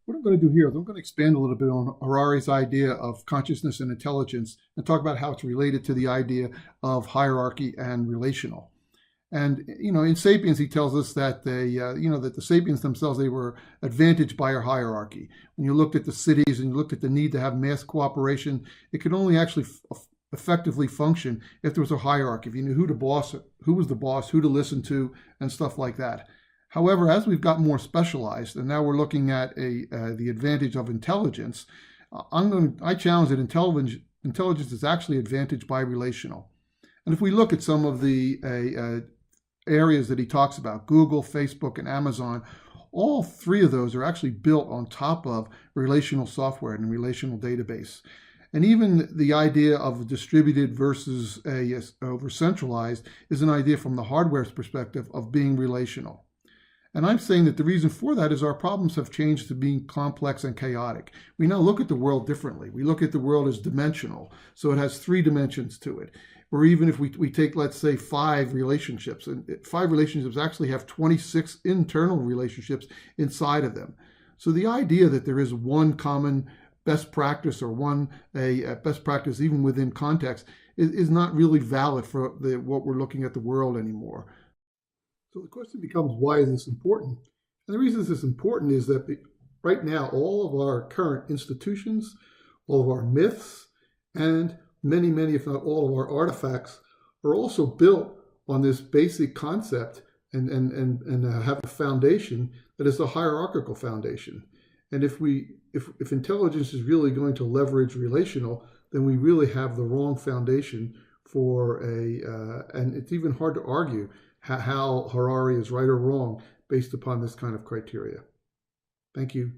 What I'm going to do here is I'm going to expand a little bit on Harari's idea of consciousness and intelligence and talk about how it's related to the idea of hierarchy and relational. And in *Sapiens*, he tells us that that the sapiens themselves they were advantaged by our hierarchy. When you looked at the cities and you looked at the need to have mass cooperation, it could only actually effectively function if there was a hierarchy. If you knew who was the boss, who to listen to, and stuff like that. However, as we've got more specialized, and now we're looking at the advantage of intelligence, I challenge that intelligence is actually advantaged by relational. And if we look at some of the areas that he talks about, Google, Facebook, and Amazon, all three of those are actually built on top of relational software and relational database. And even the idea of distributed versus over centralized is an idea from the hardware's perspective of being relational. And I'm saying that the reason for that is our problems have changed to being complex and chaotic. We now look at the world differently. We look at the world as dimensional. So it has three dimensions to it. Or even if we take, let's say, 5 relationships, and 5 relationships actually have 26 internal relationships inside of them. So the idea that there is one common best practice or a best practice even within context is not really valid for what we're looking at the world anymore. So the question becomes, why is this important? And the reason this is important is that right now, all of our current institutions, all of our myths, and many, if not all of our artifacts are also built on this basic concept and have a foundation that is a hierarchical foundation. And if intelligence is really going to leverage relational, then we really have the wrong foundation for and it's even hard to argue how Harari is right or wrong based upon this kind of criteria. Thank you.